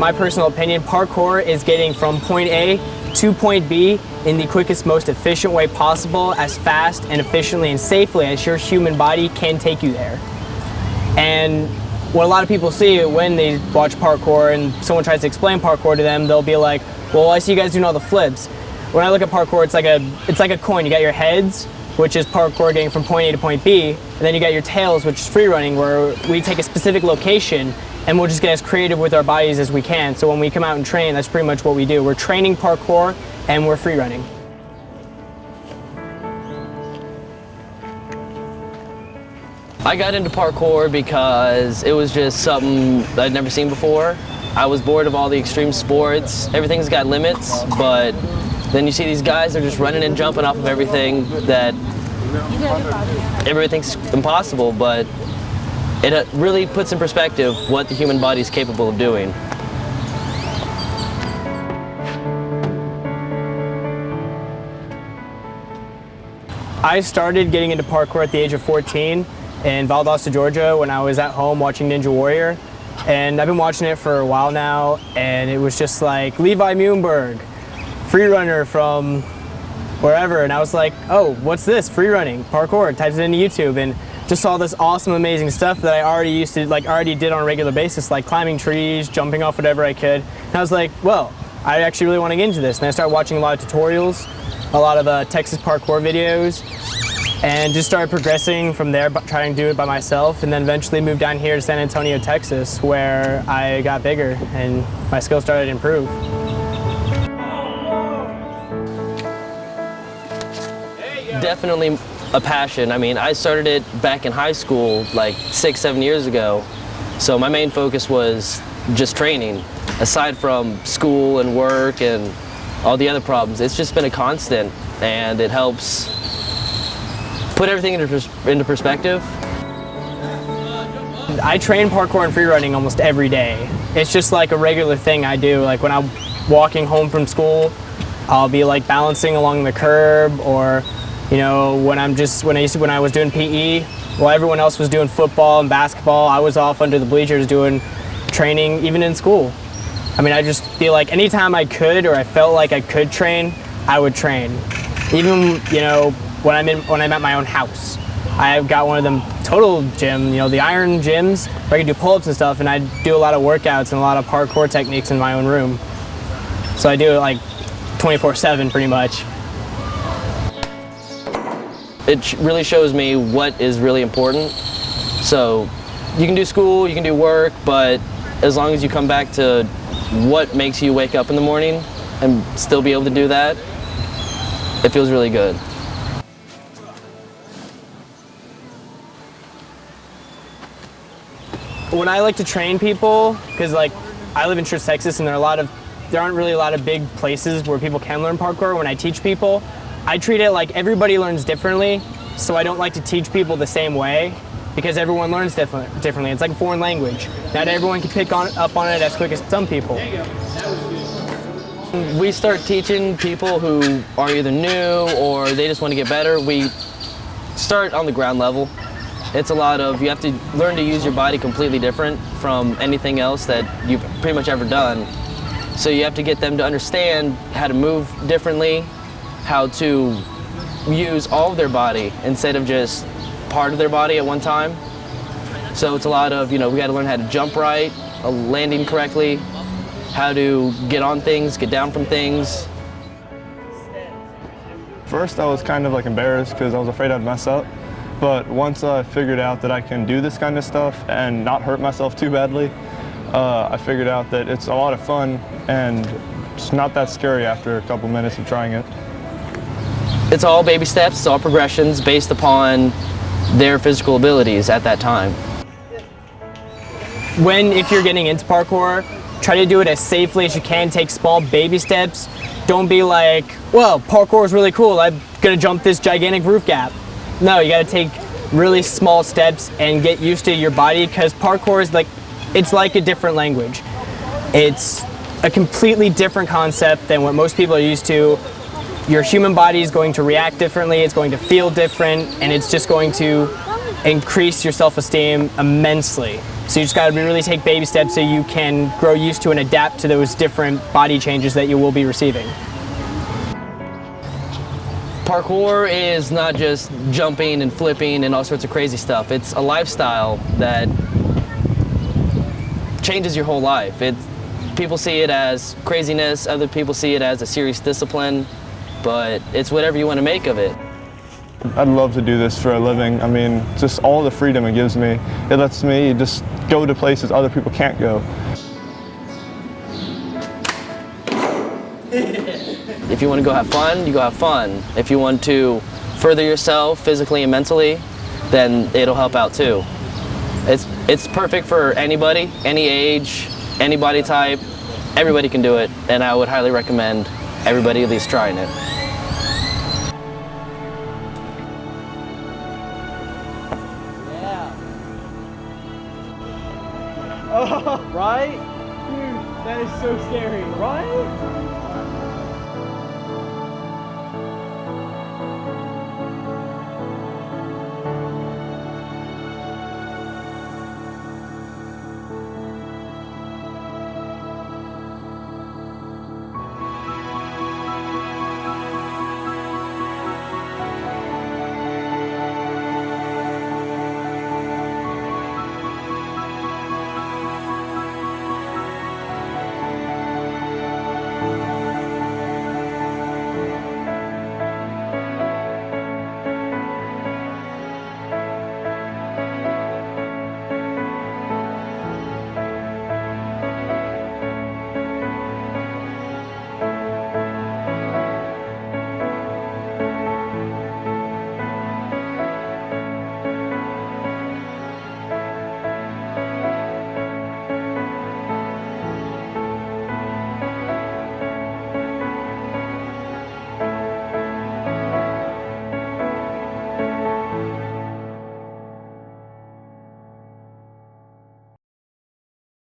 my personal opinion, parkour is getting from point A to point B in the quickest, most efficient way possible, as fast and efficiently and safely as your human body can take you there. And what a lot of people see when they watch parkour and someone tries to explain parkour to them, they'll be like, well, I see you guys doing all the flips. When I look at parkour, it's like a coin. You got your heads, which is parkour getting from point A to point B, and then you got your tails, which is free running, where we take a specific location and we'll just get as creative with our bodies as we can. So when we come out and train, that's pretty much what we do. We're training parkour and we're free running. I got into parkour because it was just something I'd never seen before. I was bored of all the extreme sports. Everything's got limits, but then you see these guys, they're just running and jumping off of everything that everybody thinks impossible, but it really puts in perspective what the human body is capable of doing. I started getting into parkour at the age of 14 in Valdosta, Georgia, when I was at home watching Ninja Warrior. And I've been watching it for a while now, and it was just like Levi Muhlenberg, free runner from wherever, and I was like, oh, what's this? Free running, parkour, typed it into YouTube, and just saw this awesome, amazing stuff that I already did on a regular basis, like climbing trees, jumping off whatever I could. And I was like, well, I actually really want to get into this. And I started watching a lot of tutorials, a lot of Texas parkour videos, and just started progressing from there, trying to do it by myself, and then eventually moved down here to San Antonio, Texas, where I got bigger and my skills started to improve. Definitely a passion. I mean, I started it back in high school, like 6-7 years ago. So my main focus was just training. Aside from school and work and all the other problems, it's just been a constant, and it helps put everything into perspective. I train parkour and free running almost every day. It's just like a regular thing I do. Like when I'm walking home from school, I'll be like balancing along the curb, or you know, when I was doing PE, while everyone else was doing football and basketball, I was off under the bleachers doing training, even in school. I mean, I just feel like anytime I could, or I felt like I could train, I would train. Even, you know, when I'm at my own house. I've got one of them total gym, you know, the iron gyms, where I can do pull-ups and stuff, and I do a lot of workouts and a lot of parkour techniques in my own room. So I do it like 24/7 pretty much. It really shows me what is really important. So you can do school, you can do work, but as long as you come back to what makes you wake up in the morning and still be able to do that, it feels really good. When I like to train people, because like I live in Saint-Cyr, Texas, and there aren't really a lot of big places where people can learn parkour. When I teach people, I treat it like everybody learns differently, so I don't like to teach people the same way, because everyone learns differently. It's like a foreign language. Not everyone can pick up on it as quick as some people. We start teaching people who are either new or they just want to get better. We start on the ground level. It's a lot of, you have to learn to use your body completely different from anything else that you've pretty much ever done. So you have to get them to understand how to move differently, how to use all of their body instead of just part of their body at one time. So it's a lot of, you know, we got to learn how to jump right, landing correctly, how to get on things, get down from things. First I was kind of like embarrassed because I was afraid I'd mess up. But once I figured out that I can do this kind of stuff and not hurt myself too badly, I figured out that it's a lot of fun and it's not that scary after a couple minutes of trying it. It's all baby steps, it's all progressions based upon their physical abilities at that time. If you're getting into parkour, try to do it as safely as you can. Take small baby steps. Don't be like, well, parkour is really cool, I'm gonna jump this gigantic roof gap. No, you gotta take really small steps and get used to your body, because parkour is it's like a different language. It's a completely different concept than what most people are used to. Your human body is going to react differently, it's going to feel different, and it's just going to increase your self-esteem immensely. So you just got to really take baby steps so you can grow used to and adapt to those different body changes that you will be receiving. Parkour is not just jumping and flipping and all sorts of crazy stuff. It's a lifestyle that changes your whole life. People see it as craziness, other people see it as a serious discipline, but it's whatever you want to make of it. I'd love to do this for a living. I mean, just all the freedom it gives me. It lets me just go to places other people can't go. If you want to go have fun, you go have fun. If you want to further yourself physically and mentally, then it'll help out too. It's perfect for anybody, any age, any body type. Everybody can do it, and I would highly recommend everybody at least trying it. Oh, right? Dude, that is so scary. Right?